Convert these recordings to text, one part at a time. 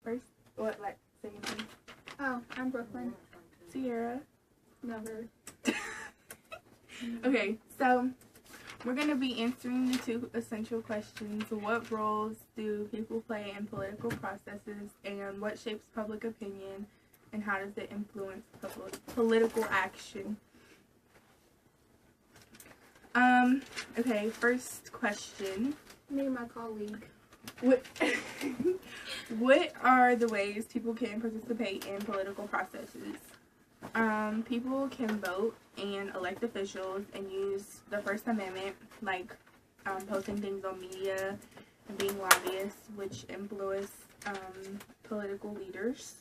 first? What, like, say your name? Oh, I'm Brooklyn. Sierra. Never. Okay, so we're going to be answering the two essential questions. What roles do people play in political processes, and what shapes public opinion, and how does it influence political action? Okay, first question. Me and my colleague. What are the ways people can participate in political processes? People can vote and elect officials and use the First Amendment, like posting things on media and being lobbyists, which influence political leaders.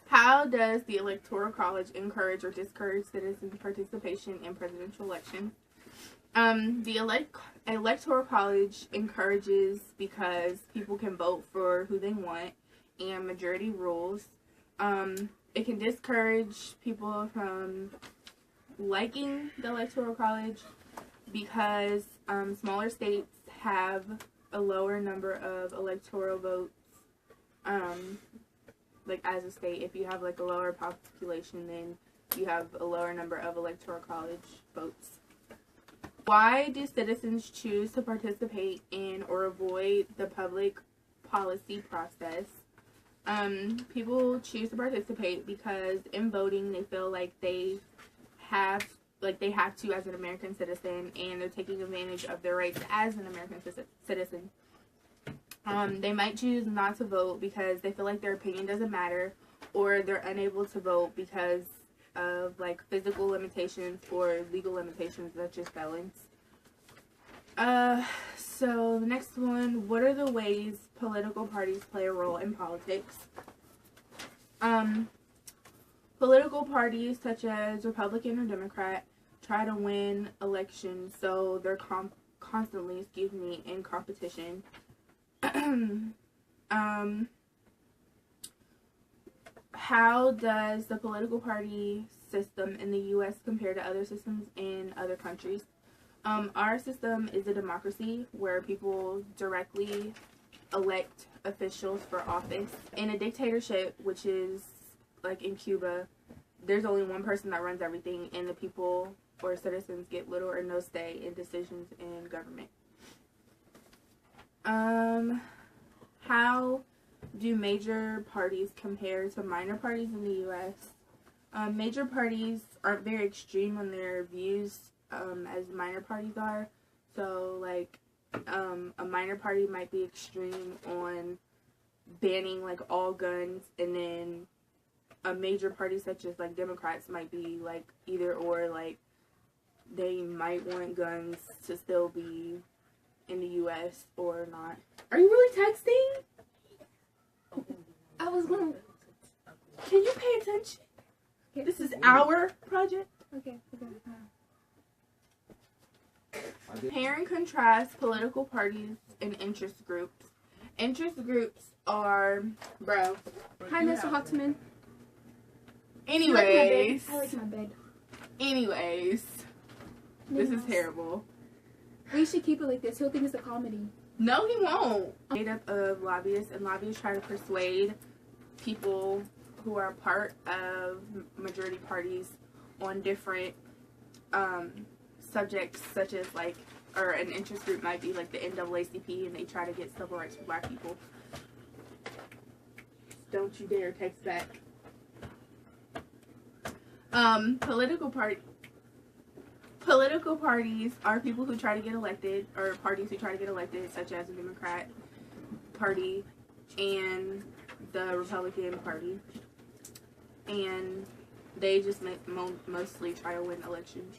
How does the Electoral College encourage or discourage citizen participation in presidential elections? The Electoral College encourages because people can vote for who they want, and majority rules. It can discourage people from liking the Electoral College because smaller states have a lower number of electoral votes. Like as a state, if you have like a lower population, then you have a lower number of Electoral College votes. Why do citizens choose to participate in or avoid the public policy process? People choose to participate because in voting they feel like they have to as an American citizen, and they're taking advantage of their rights as an American citizen. They might choose not to vote because they feel like their opinion doesn't matter, or they're unable to vote because of like physical limitations or legal limitations such as felons. So the next one, what are the ways political parties play a role in politics? Political parties such as Republican or Democrat try to win elections, so they're constantly, in competition. How does the political party system in the U.S. compare to other systems in other countries? Our system is a democracy where people directly elect officials for office. In a dictatorship, which is like in Cuba, there's only one person that runs everything, and the people or citizens get little or no say in decisions in government. How do major parties compare to minor parties in the U.S.? Major parties aren't very extreme on their views as minor parties are. So, like, a minor party might be extreme on banning, like, all guns, and then a major party such as, like, Democrats might be, like, either or, like, they might want guns to still be in the U.S. or not. Are you really texting? I was gonna. Can you pay attention? Okay. This is our project. Okay. Compare and contrast political parties and interest groups. Interest groups are, bro. Hi, Mr. Hotzman. Anyways. I like my bed. Anyways. This is terrible. We should keep it like this. He'll think it's a comedy. No, he won't. Made up of lobbyists, and lobbyists try to persuade people who are part of majority parties on different subjects, such as like, or an interest group might be like the NAACP, and they try to get civil rights for black people. Don't you dare text back. Political parties are people who try to get elected, or parties who try to get elected, such as the Democrat Party and the Republican Party. And they just mostly try to win elections.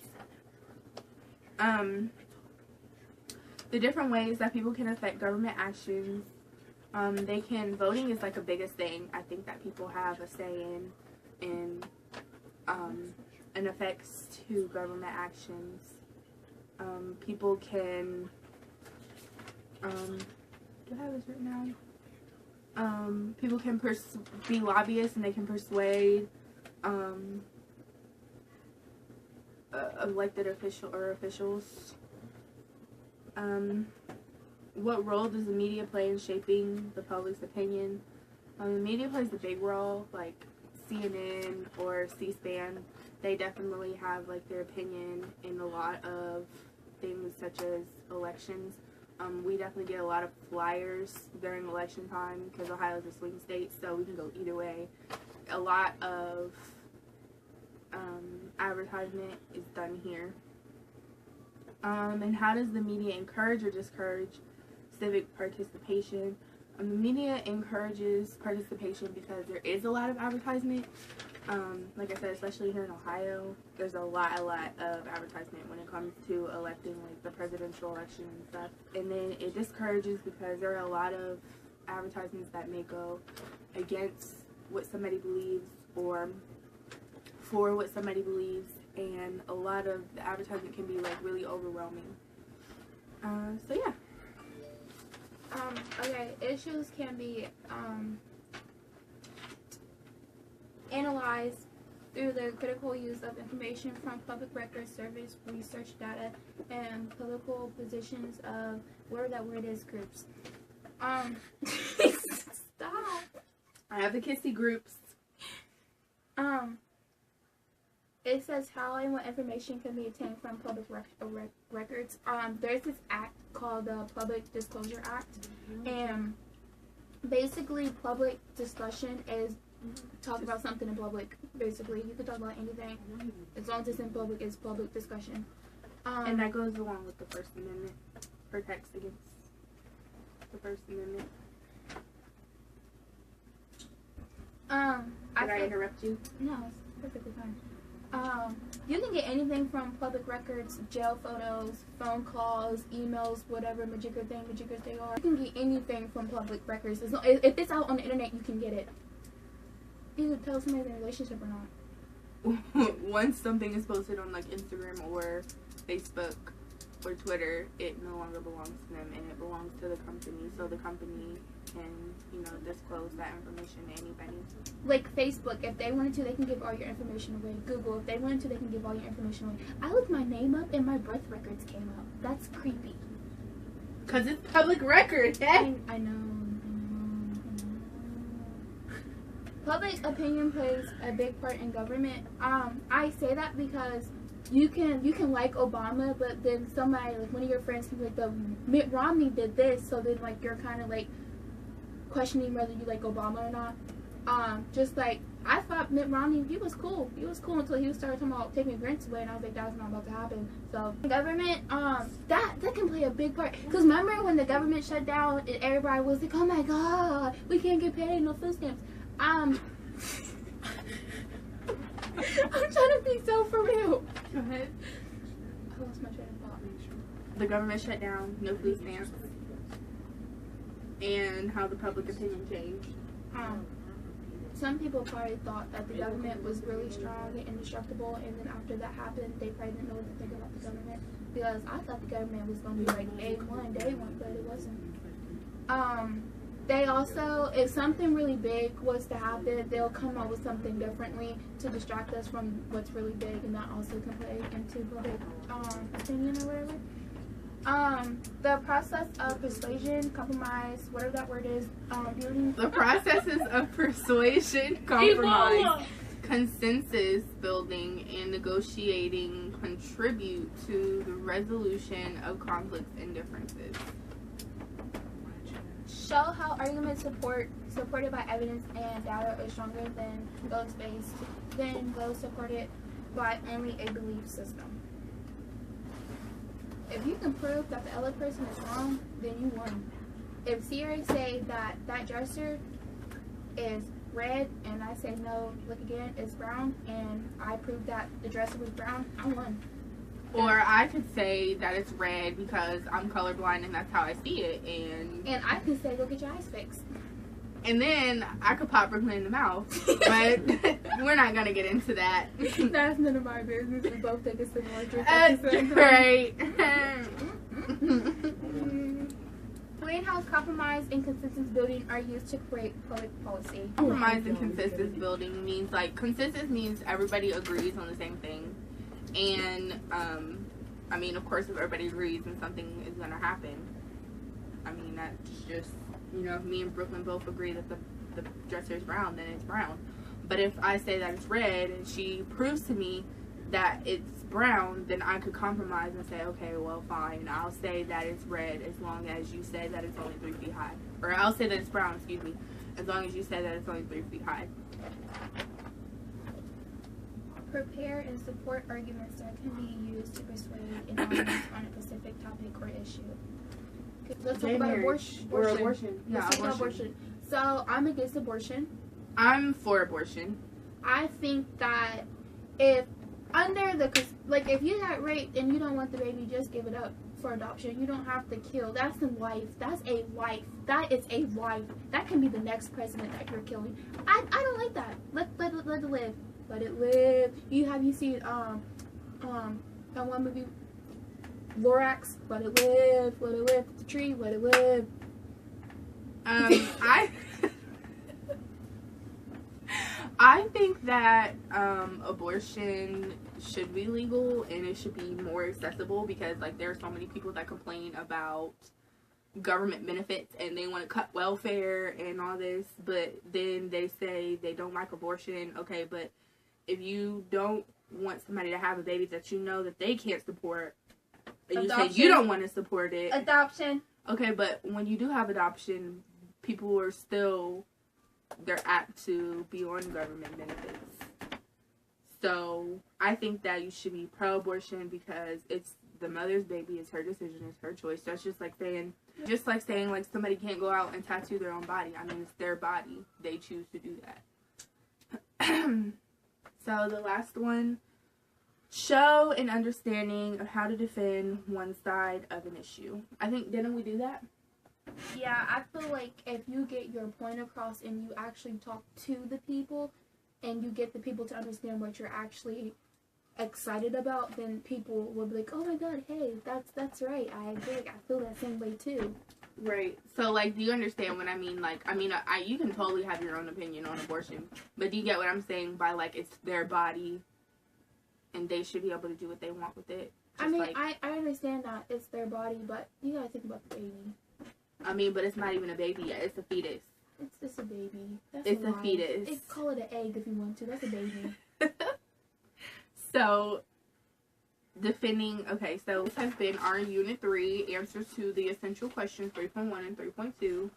The different ways that people can affect government actions. Voting is like a biggest thing. I think that people have a say in and effects to government actions. People can, do I have this written down? People can be lobbyists, and they can persuade elected officials. What role does the media play in shaping the public's opinion? The media plays a big role, like CNN or C-SPAN. They definitely have like their opinion in a lot of things such as elections. We definitely get a lot of flyers during election time because Ohio is a swing state, so we can go either way. A lot of advertisement is done here. And how does the media encourage or discourage civic participation? The media encourages participation because there is a lot of advertisement. Like I said, especially here in Ohio, there's a lot of advertisement when it comes to electing like the presidential election and stuff. And then it discourages because there are a lot of advertisements that may go against what somebody believes or for what somebody believes, and a lot of the advertisement can be like really overwhelming. So yeah. Okay, issues can be analyzed through the critical use of information from public records, surveys, research data, and political positions of whatever that word is, groups. Stop. I have the kissy groups. It says how and what information can be obtained from public records. There's this act called the Public Disclosure Act, and basically public discussion is talk about something in public. Basically, you can talk about anything as long as it's in public. It's public discussion, and that goes along with the First Amendment, protects against the First Amendment. Did I interrupt you? No, it's perfectly fine. You can get anything from public records, jail photos, phone calls, emails, whatever majigger majiggers they are. You can get anything from public records. If it's out on the internet, you can get it. You can tell somebody's in a relationship or not. Once something is posted on like Instagram or Facebook or Twitter, it no longer belongs to them and it belongs to the company. So the company can, disclose that information to anybody. Like Facebook, if they wanted to, they can give all your information away. Google, if they wanted to, they can give all your information away. I looked my name up and my birth records came up. That's creepy. Because it's public record, eh? I know. Public opinion plays a big part in government. I say that because you can like Obama, but then somebody, like one of your friends, can be like, Mitt Romney did this, so then like you're kind of like questioning whether you like Obama or not. Just like I thought Mitt Romney, he was cool. He was cool until he started talking about taking grants away, and I was like, that's not about to happen. So government, that can play a big part. Cause remember when the government shut down and everybody was like, oh my god, we can't get paid, no food stamps. I'm trying to be so for real. Go ahead. I lost my train of thought. The government shut down, no food stamps, and how the public opinion changed. Some people probably thought that the government was really strong and indestructible, and then after that happened, they probably didn't know what to think about the government, because I thought the government was going to be like day one, but it wasn't. They also, if something really big was to happen, they'll come up with something differently to distract us from what's really big, and that also can play into public opinion or whatever. The process of persuasion, compromise, whatever that word is, building. The processes of persuasion, compromise, consensus building, and negotiating contribute to the resolution of conflicts and differences. Show how arguments supported by evidence and data are stronger than those supported by only a belief system. If you can prove that the other person is wrong, then you won. If Sierra say that dresser is red and I say no, look again, it's brown, and I prove that the dresser was brown, I won. Or I could say that it's red because I'm colorblind and that's how I see it, and I can say go get your eyes fixed. And then I could pop Brooklyn in the mouth, but we're not gonna get into that. That's none of my business. We both take a similar drink. Right. Greenhouse compromise and consensus building are used to create public policy. Compromise and consensus building means consensus means everybody agrees on the same thing. And, of course, if everybody agrees, then something is going to happen. I mean, that's just, you know, if me and Brooklyn both agree that the dresser is brown, then it's brown. But if I say that it's red and she proves to me that it's brown, then I could compromise and say, okay, well, fine, I'll say that it's red as long as you say that it's only 3 feet high. Or I'll say that it's brown, excuse me, as long as you say that it's only 3 feet high. Prepare and support arguments that can be used to persuade an audience on a specific topic or issue. Let's talk about abortion. Yeah, Let's talk about abortion. So, I'm against abortion. I'm for abortion. I think that if if you got raped and you don't want the baby, just give it up for adoption. You don't have to kill. That's a life. That's a life. That is a life. That can be the next president that you're killing. I don't like that. Let it live. Let it live. You seen that one movie, Lorax? Let it live. Let it live. The tree. Let it live. I think that abortion should be legal and it should be more accessible, because like there are so many people that complain about government benefits and they want to cut welfare and all this, but then they say they don't like abortion. Okay, but if you don't want somebody to have a baby that you know that they can't support, and you say you don't want to support it, adoption. Okay, but when you do have adoption, people are still, they're apt to be on government benefits. So I think that you should be pro-abortion because it's the mother's baby, it's her decision, it's her choice. That's just like saying like somebody can't go out and tattoo their own body. I mean, it's their body. They choose to do that. So the last one, show an understanding of how to defend one side of an issue. I think, didn't we do that? Yeah, I feel like if you get your point across and you actually talk to the people and you get the people to understand what you're actually excited about, then people will be like, oh my god, hey, that's right, I agree, I feel that same way too. Right. So, like, do you understand what I mean? Like, you can totally have your own opinion on abortion, but do you get what I'm saying by, like, it's their body and they should be able to do what they want with it? I mean, like, I understand that it's their body, but you gotta think about the baby. I mean, but it's not even a baby yet. It's a fetus. It's just a baby. It's a fetus. Call it an egg if you want to. That's a baby. So, so this has been our Unit 3 answers to the essential questions 3.1 and 3.2.